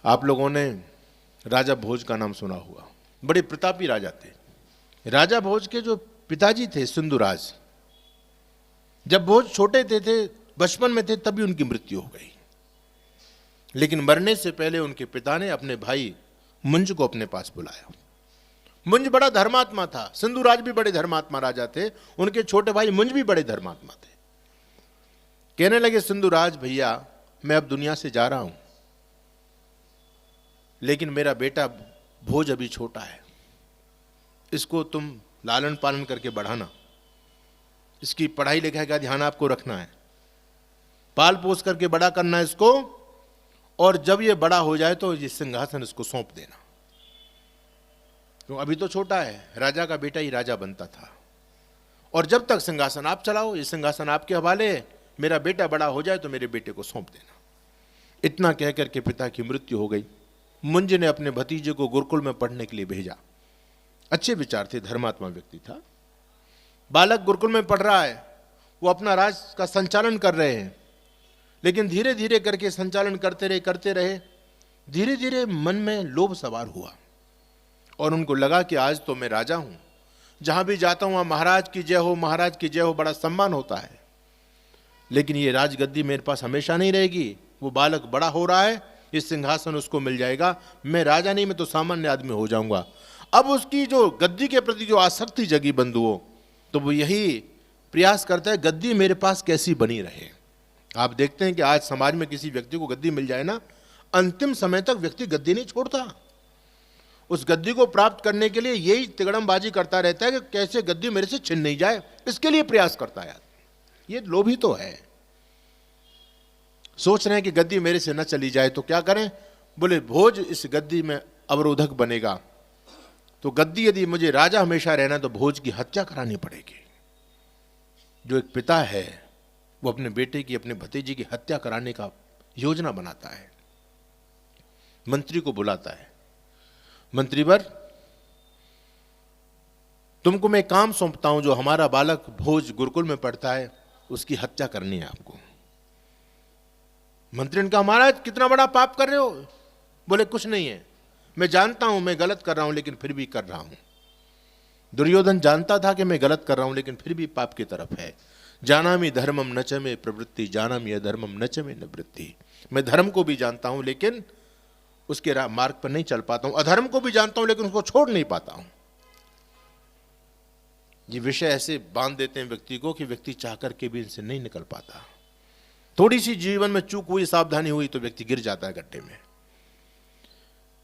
आप लोगों ने राजा भोज का नाम सुना होगा। बड़े प्रतापी राजा थे। राजा भोज के जो पिताजी थे सिंधुराज, जब भोज छोटे थे बचपन में थे तभी उनकी मृत्यु हो गई। लेकिन मरने से पहले उनके पिता ने अपने भाई मुंज को अपने पास बुलाया। मुंज बड़ा धर्मात्मा था, सिंधुराज भी बड़े धर्मात्मा राजा थे, उनके छोटे भाई मुंज भी बड़े धर्मात्मा थे। कहने लगे सिंधुराज भैया, मैं अब दुनिया से जा रहा हूं, लेकिन मेरा बेटा भोज अभी छोटा है, इसको तुम लालन पालन करके बढ़ाना, इसकी पढ़ाई लिखाई का ध्यान आपको रखना है, पाल पोस करके बड़ा करना है इसको, और जब ये बड़ा हो जाए तो ये सिंहासन इसको सौंप देना। तो अभी तो छोटा है, राजा का बेटा ही राजा बनता था, और जब तक सिंहासन आप चलाओ, ये सिंहासन आपके हवाले है, मेरा बेटा बड़ा हो जाए तो मेरे बेटे को सौंप देना। इतना कहकर के पिता की मृत्यु हो गई। मुंज ने अपने भतीजे को गुरुकुल में पढ़ने के लिए भेजा। अच्छे विचार थे, धर्मात्मा व्यक्ति था। बालक गुरुकुल में पढ़ रहा है, वो अपना राज का संचालन कर रहे हैं, लेकिन धीरे धीरे करके संचालन करते रहे। धीरे धीरे मन में लोभ सवार हुआ और उनको लगा कि आज तो मैं राजा हूं, जहां भी जाता हूं वहां महाराज की जय हो, महाराज की जय हो, बड़ा सम्मान होता है। लेकिन ये राजगद्दी मेरे पास हमेशा नहीं रहेगी। वो बालक बड़ा हो रहा है, ये सिंहासन उसको मिल जाएगा, मैं राजा नहीं, मैं तो सामान्य आदमी हो जाऊंगा। अब उसकी जो गद्दी के प्रति जो आसक्ति जगी बंधुओं, तो वो यही प्रयास करता है गद्दी मेरे पास कैसी बनी रहे। आप देखते हैं कि आज समाज में किसी व्यक्ति को गद्दी मिल जाए ना, अंतिम समय तक व्यक्ति गद्दी नहीं छोड़ता। उस गद्दी को प्राप्त करने के लिए यही तिगड़मबाजी करता रहता है कि कैसे गद्दी मेरे से छिन नहीं जाए, इसके लिए प्रयास करता है। ये लोभी तो है, सोच रहे हैं कि गद्दी मेरे से न चली जाए तो क्या करें। बोले भोज इस गद्दी में अवरोधक बनेगा, तो गद्दी यदि मुझे राजा हमेशा रहना तो भोज की हत्या करानी पड़ेगी। जो एक पिता है वो अपने बेटे की, अपने भतीजे की हत्या कराने का योजना बनाता है। मंत्री को बुलाता है, मंत्रीवर तुमको मैं काम सौंपता हूं, जो हमारा बालक भोज गुरुकुल में पढ़ता है उसकी हत्या करनी है आपको। मंत्री ने कहा महाराज कितना बड़ा पाप कर रहे हो। बोले कुछ नहीं है, मैं जानता हूं मैं गलत कर रहा हूं, लेकिन फिर भी कर रहा हूं। दुर्योधन जानता था कि मैं गलत कर रहा हूं, लेकिन फिर भी पाप की तरफ है। जानामि धर्मम न च मे प्रवृत्ति, जानामि अधर्मम न च मे निवृत्ति। मैं धर्म को भी जानता हूं लेकिन उसके मार्ग पर नहीं चल पाता हूं, अधर्म को भी जानता हूं लेकिन उसको छोड़ नहीं पाता हूं। ये विषय ऐसे बांध देते हैं व्यक्ति को कि व्यक्ति चाह करके भी इनसे नहीं निकल पाता। थोड़ी सी जीवन में चूक हुई, सावधानी हुई तो व्यक्ति गिर जाता है गड्ढे में।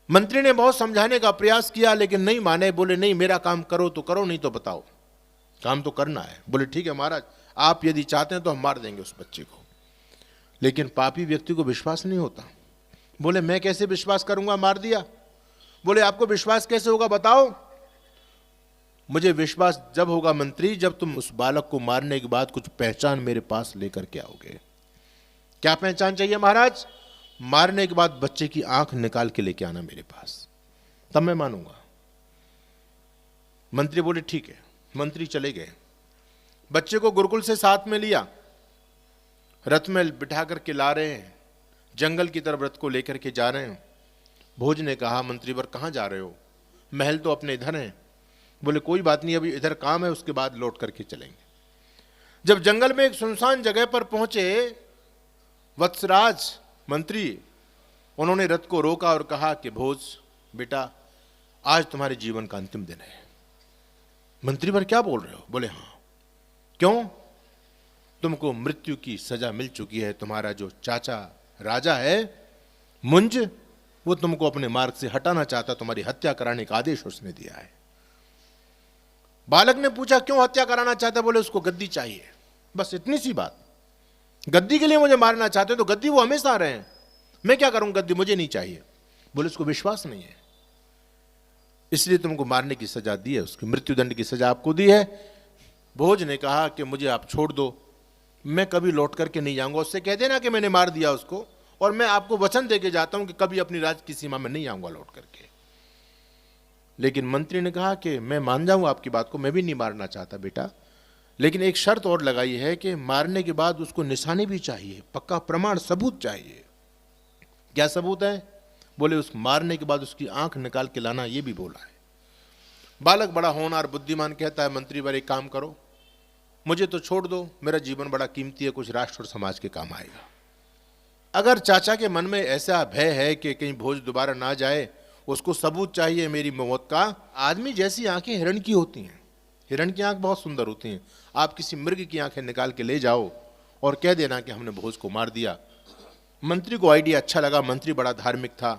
मंत्री ने बहुत समझाने का प्रयास किया लेकिन नहीं माने। बोले नहीं, मेरा काम करो तो करो, नहीं तो बताओ, काम तो करना है। बोले ठीक है महाराज, आप यदि चाहते हैं तो हम मार देंगे उस बच्चे को। लेकिन पापी व्यक्ति को विश्वास नहीं होता। बोले मैं कैसे विश्वास करूंगा, मार दिया। बोले आपको विश्वास कैसे होगा बताओ। मुझे विश्वास जब होगा मंत्री, जब तुम उस बालक को मारने के बाद कुछ पहचान मेरे पास लेकर के आओगे। क्या पहचान चाहिए महाराज? मारने के बाद बच्चे की आंख निकाल के लेके आना मेरे पास, तब मैं मानूंगा। मंत्री बोले ठीक है। मंत्री चले गए, बच्चे को गुरुकुल से साथ में लिया, रथ में बिठा करके ला रहे हैं, जंगल की तरफ रथ को लेकर के जा रहे हैं। भोज ने कहा मंत्रीवर कहां जा रहे हो? महल तो अपने इधर हैं। बोले कोई बात नहीं, अभी इधर काम है, उसके बाद लौट करके चलेंगे। जब जंगल में एक सुनसान जगह पर पहुंचे, वत्सराज मंत्री, उन्होंने रथ को रोका और कहा कि भोज बेटा, आज तुम्हारे जीवन का अंतिम दिन है। मंत्रीवर क्या बोल रहे हो? बोले हाँ। क्यों? तुमको मृत्यु की सजा मिल चुकी है। तुम्हारा जो चाचा राजा है मुंज, वो तुमको अपने मार्ग से हटाना चाहता, तुम्हारी हत्या कराने का आदेश उसने दिया है। बालक ने पूछा क्यों हत्या कराना चाहता? बोले उसको गद्दी चाहिए, बस इतनी सी बात। गद्दी के लिए मुझे मारना चाहते हो तो गद्दी वो हमेशा रहे हैं, मैं क्या करूं, गद्दी मुझे नहीं चाहिए। बोले उसको विश्वास नहीं है, इसलिए तुमको मारने की सजा दी है, उसकी मृत्युदंड की सजा आपको दी है। भोज ने कहा कि मुझे आप छोड़ दो, मैं कभी लौट करके नहीं जाऊंगा। उससे कह देना कि मैंने मार दिया उसको, और मैं आपको वचन देके जाता हूं कि कभी अपनी राज की सीमा में नहीं आऊंगा लौट करके। लेकिन मंत्री ने कहा कि मैं मान जाऊंगा आपकी बात को, मैं भी नहीं मारना चाहता बेटा, लेकिन एक शर्त और लगाई है कि मारने के बाद उसको निशानी भी चाहिए, पक्का प्रमाण सबूत चाहिए। क्या सबूत है? बोले उस मारने के बाद उसकी आंख निकाल के लाना, ये भी बोला है। बालक बड़ा होनहार बुद्धिमान कहता है, मंत्री वर एक काम करो, मुझे तो छोड़ दो, मेरा जीवन बड़ा कीमती है, कुछ राष्ट्र और समाज के काम आएगा। अगर चाचा के मन में ऐसा भय है कि कहीं भोज दोबारा ना जाए, उसको सबूत चाहिए मेरी मौत का। आदमी जैसी आंखें हिरण की होती हैं, हिरण की आंख बहुत सुंदर होती हैं, आप किसी मृग की आंखें निकाल के ले जाओ और कह देना कि हमने भोज को मार दिया। मंत्री को आइडिया अच्छा लगा, मंत्री बड़ा धार्मिक था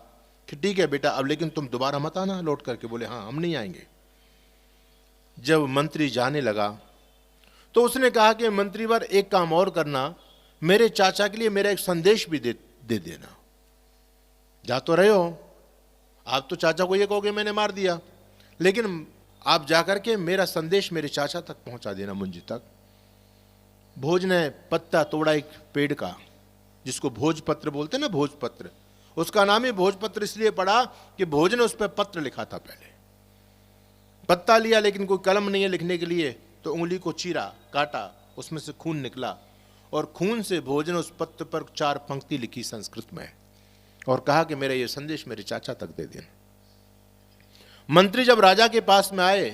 कि ठीक है बेटा, अब लेकिन तुम दोबारा मत आना लौट करके। बोले हाँ, हम नहीं आएंगे। जब मंत्री जाने लगा तो उसने कहा कि मंत्रीवर एक काम और करना, मेरे चाचा के लिए मेरा एक संदेश भी दे देना। जा तो रहे हो, आप तो चाचा को ये कहोगे मैंने मार दिया, लेकिन आप जाकर के मेरा संदेश मेरे चाचा तक पहुंचा देना, मुंजी तक। भोज ने पत्ता तोड़ा एक पेड़ का, जिसको भोजपत्र बोलते ना, भोजपत्र, उसका नाम ही भोजपत्र इसलिए पड़ा कि भोज ने उस पर पत्र लिखा था। पहले पत्ता लिया, लेकिन कोई कलम नहीं है लिखने के लिए, तो उंगली को चीरा, काटा, उसमें से खून निकला, और खून से भोज ने उस पत्र पर 4 पंक्ति लिखी संस्कृत में, और कहा कि मेरा ये संदेश मेरे चाचा तक दे देना। मंत्री जब राजा के पास में आए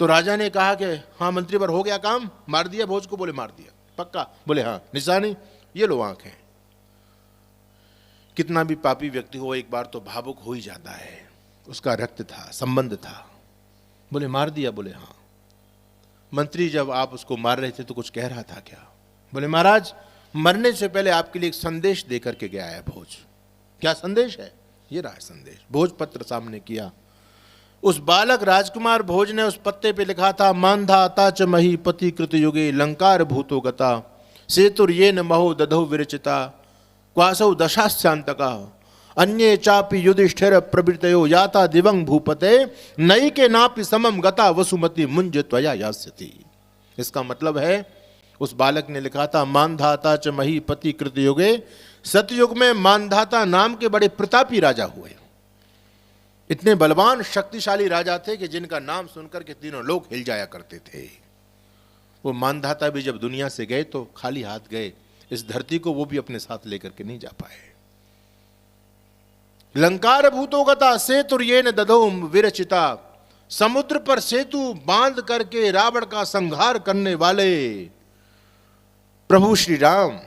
तो राजा ने कहा कि हाँ मंत्री पर हो गया काम, मार दिया भोज को? बोले मार दिया। पक्का? बोले हाँ। निशानी? ये लो आंखें। कितना भी पापी व्यक्ति हो एक बार तो भावुक हो ही जाता है, उसका रक्त था, संबंध था। बोले मार दिया? बोले हाँ। मंत्री जब आप उसको मार रहे थे तो कुछ कह रहा था क्या? बोले महाराज, मरने से पहले आपके लिए एक संदेश दे करके गया है भोज। क्या संदेश है? ये रहा संदेश। भोजपत्र सामने किया। उस बालक राजकुमार भोज ने उस पत्ते पे लिखा था, मांधा ताच मही पति कृत युगे लंकार भूतो गता सेतुर ये न महो दधो विरचिता क्वासौ दशास्यांतका अन्ये चापि युधिष्ठिर प्रवृतयो याता दिवंग भूपते नई के नापि समम गता वसुमति मुंज त्वया यास्यति। इसका मतलब है उस बालक ने लिखा था, मानधाता च मही पति कृत युगे, सतयुग में मानधाता नाम के बड़े प्रतापी राजा हुए। इतने बलवान शक्तिशाली राजा थे कि जिनका नाम सुनकर के तीनों लोग हिल जाया करते थे। वो मानधाता भी जब दुनिया से गए तो खाली हाथ गए, इस धरती को वो भी अपने साथ लेकर के नहीं जा पाए। लंकार भूतोगता सेतुर्येन दधो विरचिता, समुद्र पर सेतु बांध करके रावण का संहार करने वाले प्रभु श्री राम,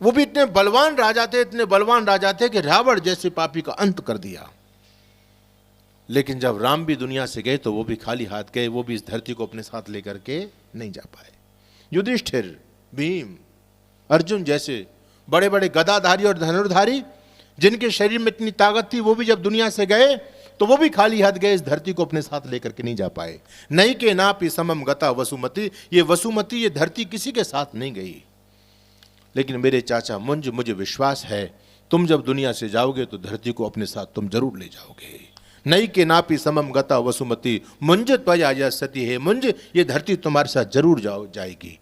वो भी इतने बलवान राजा थे, इतने बलवान राजा थे कि रावण जैसे पापी का अंत कर दिया। लेकिन जब राम भी दुनिया से गए तो वो भी खाली हाथ गए, वो भी इस धरती को अपने साथ लेकर के नहीं जा पाए। युधिष्ठिर, भीम, अर्जुन जैसे बड़े बड़े गदाधारी और धनुर्धारी जिनके शरीर में इतनी ताकत थी, वो भी जब दुनिया से गए तो वो भी खाली हाथ गए, इस धरती को अपने साथ लेकर के नहीं जा पाए। नहीं के नापि समम गता वसुमति, ये वसुमति, ये धरती किसी के साथ नहीं गई। लेकिन मेरे चाचा मुंज, मुझे विश्वास है तुम जब दुनिया से जाओगे तो धरती को अपने साथ तुम जरूर ले जाओगे। नई के नापि समम गता वसुमति मुंज त्वया यास्यति, है मुंज, ये धरती तुम्हारे साथ जरूर जाएगी।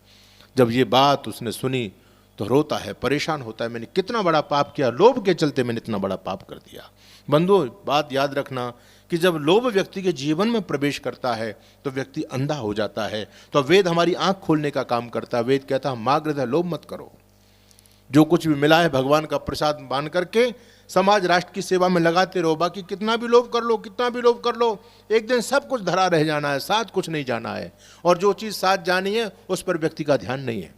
जब ये बात उसने सुनी तो रोता है, परेशान होता है, मैंने कितना बड़ा पाप किया, लोभ के चलते मैंने इतना बड़ा पाप कर दिया। बंधुओं, बात याद रखना कि जब लोभ व्यक्ति के जीवन में प्रवेश करता है तो व्यक्ति अंधा हो जाता है। तो वेद हमारी आंख खोलने का काम करता है। वेद कहता है माग्रह लोभ मत करो, जो कुछ भी मिला है भगवान का प्रसाद मान करके समाज राष्ट्र की सेवा में लगाते रहो। बाकी कितना भी लोभ कर लो, कितना भी लोभ कर लो, एक दिन सब कुछ धरा रह जाना है, साथ कुछ नहीं जाना है। और जो चीज़ साथ जानी है उस पर व्यक्ति का ध्यान नहीं है।